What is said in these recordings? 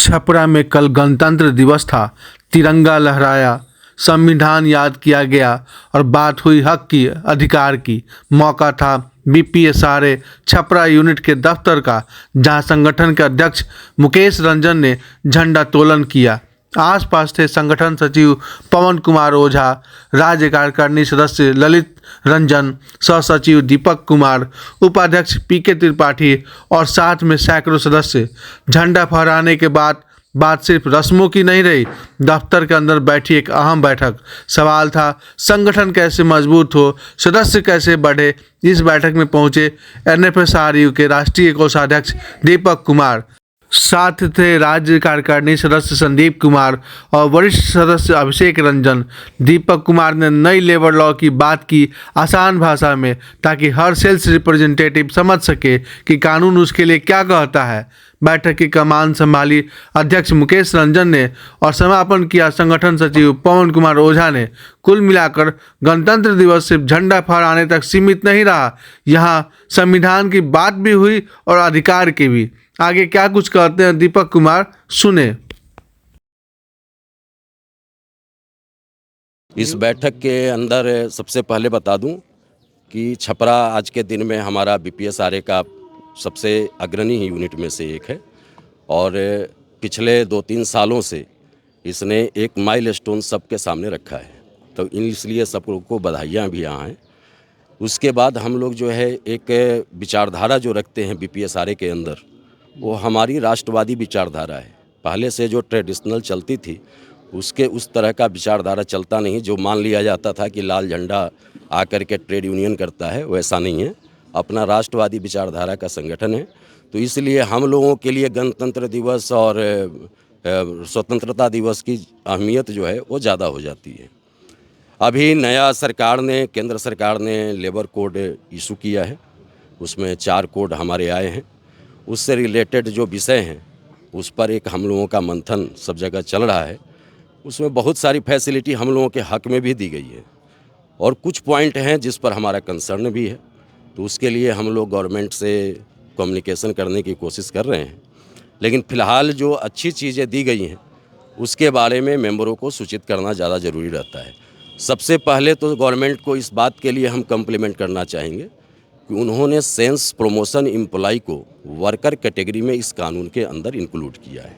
छपरा में कल गणतंत्र दिवस था। तिरंगा लहराया, संविधान याद किया गया और बात हुई हक की, अधिकार की। मौका था बीपीएसआरए छपरा यूनिट के दफ्तर का, जहां संगठन के अध्यक्ष मुकेश रंजन ने झंडा तोलन किया। आसपास थे संगठन सचिव पवन कुमार ओझा, राज्य कार्यकारिणी सदस्य ललित रंजन, सह सचिव दीपक कुमार, उपाध्यक्ष पीके त्रिपाठी और साथ में सैकड़ों सदस्य। झंडा फहराने के बाद बात सिर्फ रस्मों की नहीं रही। दफ्तर के अंदर बैठी एक अहम बैठक। सवाल था, संगठन कैसे मजबूत हो, सदस्य कैसे बढ़े। इस बैठक में पहुंचे एनएफएसआरयू के राष्ट्रीय कोषाध्यक्ष दीपक कुमार, साथ थे राज्य कार्यकारिणी सदस्य संदीप कुमार और वरिष्ठ सदस्य अभिषेक रंजन। दीपक कुमार ने नई लेबर लॉ की बात की आसान भाषा में, ताकि हर सेल्स रिप्रेजेंटेटिव समझ सके कि कानून उसके लिए क्या कहता है। बैठक की कमान संभाली अध्यक्ष मुकेश रंजन ने और समापन किया संगठन सचिव पवन कुमार ओझा ने। कुल मिलाकर गणतंत्र दिवस सिर्फ झंडा फहराने तक सीमित नहीं रहा। यहाँ संविधान की बात भी हुई और अधिकार की भी। आगे क्या कुछ कहते हैं दीपक कुमार, सुने। इस बैठक के अंदर सबसे पहले बता दूं कि छपरा आज के दिन में हमारा बीपीएसआरए का सबसे अग्रणी यूनिट में से एक है और पिछले 2-3 सालों से इसने एक माइलस्टोन सबके सामने रखा है, तो इसलिए सब लोग को बधाइयाँ भी यहाँ हैं। उसके बाद हम लोग जो है एक विचारधारा जो रखते हैं बीपीएसआरए के अंदर, वो हमारी राष्ट्रवादी विचारधारा है। पहले से जो ट्रेडिशनल चलती थी उसके उस तरह का विचारधारा चलता नहीं, जो मान लिया जाता था कि लाल झंडा आकर के ट्रेड यूनियन करता है, वैसा नहीं है। अपना राष्ट्रवादी विचारधारा का संगठन है, तो इसलिए हम लोगों के लिए गणतंत्र दिवस और स्वतंत्रता दिवस की अहमियत जो है वो ज़्यादा हो जाती है। अभी नया केंद्र सरकार ने लेबर कोड इशू किया है, उसमें 4 कोड हमारे आए हैं। उससे रिलेटेड जो विषय हैं उस पर एक हम लोगों का मंथन सब जगह चल रहा है। उसमें बहुत सारी फैसिलिटी हम लोगों के हक में भी दी गई है और कुछ पॉइंट हैं जिस पर हमारा कंसर्न भी है, तो उसके लिए हम लोग गवर्नमेंट से कम्युनिकेशन करने की कोशिश कर रहे हैं। लेकिन फ़िलहाल जो अच्छी चीज़ें दी गई हैं उसके बारे में मेंबरों को सूचित करना ज़्यादा ज़रूरी रहता है। सबसे पहले तो गवर्नमेंट को इस बात के लिए हम कम्प्लीमेंट करना चाहेंगे कि उन्होंने सेल्स प्रमोशन एम्प्लॉय को वर्कर कैटेगरी में इस कानून के अंदर इंक्लूड किया है।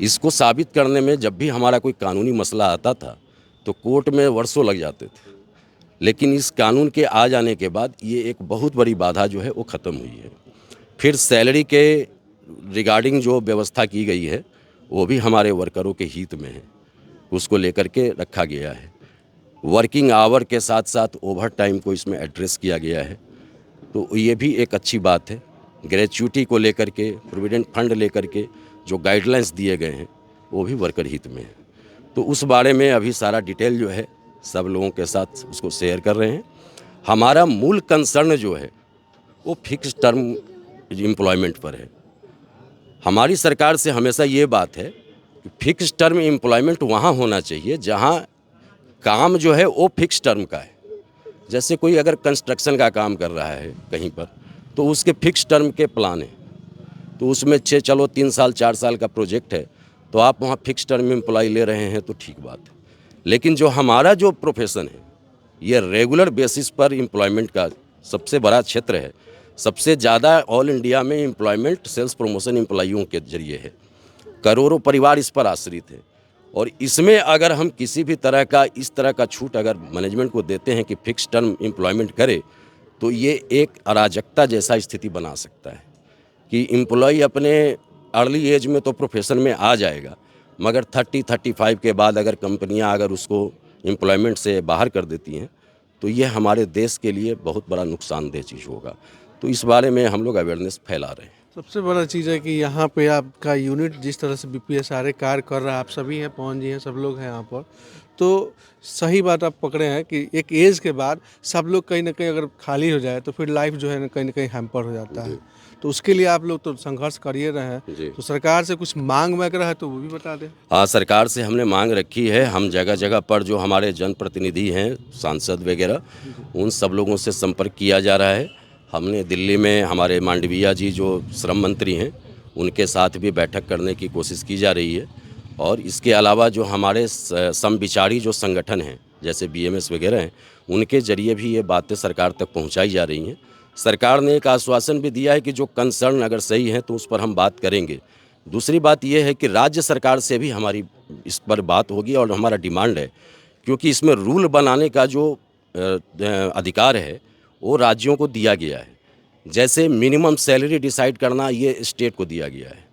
इसको साबित करने में जब भी हमारा कोई कानूनी मसला आता था तो कोर्ट में वर्षों लग जाते थे, लेकिन इस कानून के आ जाने के बाद ये एक बहुत बड़ी बाधा जो है वो ख़त्म हुई है। फिर सैलरी के रिगार्डिंग जो व्यवस्था की गई है वो भी हमारे वर्करों के हित में है, उसको लेकर के रखा गया है। वर्किंग आवर के साथ साथ ओवर टाइम को इसमें एड्रेस किया गया है, तो ये भी एक अच्छी बात है। ग्रेच्युटी को लेकर के, प्रोविडेंट फंड लेकर के जो गाइडलाइंस दिए गए हैं वो भी वर्कर हित में है। तो उस बारे में अभी सारा डिटेल जो है सब लोगों के साथ उसको शेयर कर रहे हैं। हमारा मूल कंसर्न जो है वो फिक्स टर्म एम्प्लॉयमेंट पर है। हमारी सरकार से हमेशा ये बात है कि फिक्स टर्म एम्प्लॉयमेंट वहाँ होना चाहिए जहाँ काम जो है वो फिक्स टर्म का है। जैसे कोई अगर कंस्ट्रक्शन का काम कर रहा है कहीं पर, तो उसके फिक्स टर्म के प्लान है, तो उसमें चलो 3 साल 4 साल का प्रोजेक्ट है, तो आप वहाँ फिक्स टर्म एम्प्लॉय ले रहे हैं तो ठीक बात है। लेकिन जो हमारा जो प्रोफेशन है ये रेगुलर बेसिस पर एम्प्लॉयमेंट का सबसे बड़ा क्षेत्र है। सबसे ज़्यादा ऑल इंडिया में एम्प्लॉयमेंट सेल्स प्रमोशन एम्प्लॉइयों के जरिए है। करोड़ों परिवार इस पर आश्रित है और इसमें अगर हम किसी भी तरह का इस तरह का छूट अगर मैनेजमेंट को देते हैं कि फिक्स टर्म एम्प्लॉयमेंट करे, तो ये एक अराजकता जैसा स्थिति बना सकता है कि एम्प्लॉय अपने अर्ली एज में तो प्रोफेशन में आ जाएगा, मगर 30-35 के बाद अगर कंपनियां अगर उसको एम्प्लॉयमेंट से बाहर कर देती हैं तो ये हमारे देश के लिए बहुत बड़ा नुकसानदेह चीज़ होगा। तो इस बारे में हम लोग अवेयरनेस फैला रहे हैं। सबसे बड़ा चीज़ है कि यहाँ पे आपका यूनिट जिस तरह से बीपीएसआरए कार्य कर रहा है, आप सभी हैं, पवन जी हैं, सब लोग हैं यहाँ पर, तो सही बात आप पकड़े हैं कि एक एज के बाद सब लोग कहीं ना कहीं अगर खाली हो जाए तो फिर लाइफ जो है ना कहीं हैम्पर हो जाता है। तो उसके लिए आप लोग तो संघर्ष करिए रहे हैं, तो सरकार से कुछ मांग वगैरह रहा है तो वो भी बता दें। हाँ, सरकार से हमने मांग रखी है। हम जगह जगह पर जो हमारे जनप्रतिनिधि हैं, सांसद वगैरह, उन सब लोगों से संपर्क किया जा रहा है। हमने दिल्ली में हमारे मांडविया जी जो श्रम मंत्री हैं उनके साथ भी बैठक करने की कोशिश की जा रही है। और इसके अलावा जो हमारे समविचारी जो संगठन हैं जैसे BMS वगैरह हैं, उनके ज़रिए भी ये बातें सरकार तक पहुंचाई जा रही हैं। सरकार ने एक आश्वासन भी दिया है कि जो कंसर्न अगर सही है तो उस पर हम बात करेंगे। दूसरी बात यह है कि राज्य सरकार से भी हमारी इस पर बात होगी और हमारा डिमांड है, क्योंकि इसमें रूल बनाने का जो अधिकार है वो राज्यों को दिया गया है। जैसे मिनिमम सैलरी डिसाइड करना ये स्टेट को दिया गया है,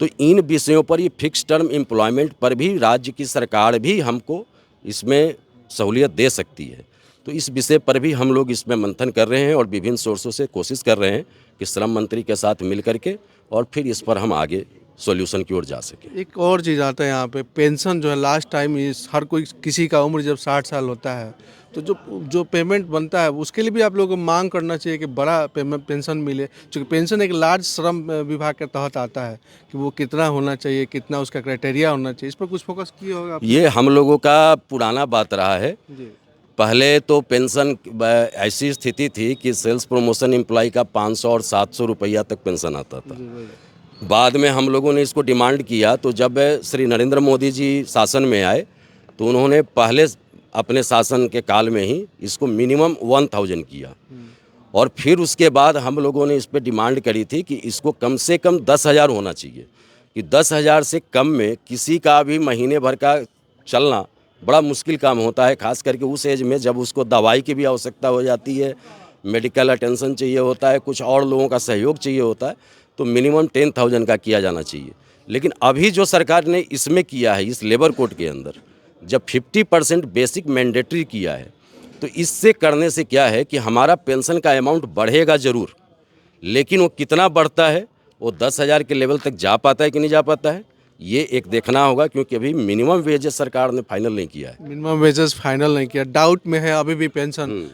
तो इन विषयों पर, ये फिक्स टर्म एम्प्लॉयमेंट पर भी राज्य की सरकार भी हमको इसमें सहूलियत दे सकती है। तो इस विषय पर भी हम लोग इसमें मंथन कर रहे हैं और विभिन्न सोर्सों से कोशिश कर रहे हैं कि श्रम मंत्री के साथ मिल करके और फिर इस पर हम आगे सॉल्यूशन की ओर जा सकें। एक और चीज़ आता है यहाँ पे, पेंशन जो है लास्ट टाइम इस हर कोई किसी का उम्र जब 60 साल होता है तो जो पेमेंट बनता है उसके लिए भी आप लोगों को मांग करना चाहिए कि बड़ा पेंशन मिले, क्योंकि पेंशन एक लार्ज श्रम विभाग के तहत आता है कि वो कितना होना चाहिए, कितना उसका क्राइटेरिया होना चाहिए, इस पर कुछ फोकस किया होगा आपने? ये हम लोगों का पुराना बात रहा है। जी पहले तो पेंशन ऐसी स्थिति थी कि सेल्स प्रमोशन एम्प्लॉय का 500 और 700 रुपया तक पेंशन आता था। बाद में हम लोगों ने इसको डिमांड किया, तो जब श्री नरेंद्र मोदी जी शासन में आए तो उन्होंने पहले अपने शासन के काल में ही इसको मिनिमम 1000 किया। और फिर उसके बाद हम लोगों ने इस पर डिमांड करी थी कि इसको कम से कम 10,000 होना चाहिए, कि 10,000 से कम में किसी का भी महीने भर का चलना बड़ा मुश्किल काम होता है, खास करके उस एज में जब उसको दवाई की भी आवश्यकता हो जाती है, मेडिकल अटेंशन चाहिए होता है, कुछ और लोगों का सहयोग चाहिए होता है, तो मिनिमम 10,000 का किया जाना चाहिए। लेकिन अभी जो सरकार ने इसमें किया है, इस लेबर कोड के अंदर जब 50% बेसिक मैंडेटरी किया है, तो इससे करने से क्या है कि हमारा पेंशन का अमाउंट बढ़ेगा ज़रूर, लेकिन वो कितना बढ़ता है, वो 10,000 के लेवल तक जा पाता है कि नहीं जा पाता है, ये एक देखना होगा, क्योंकि अभी मिनिमम वेजेस सरकार ने फाइनल नहीं किया है। मिनिमम वेजेस फाइनल नहीं किया, डाउट में है अभी भी पेंशन।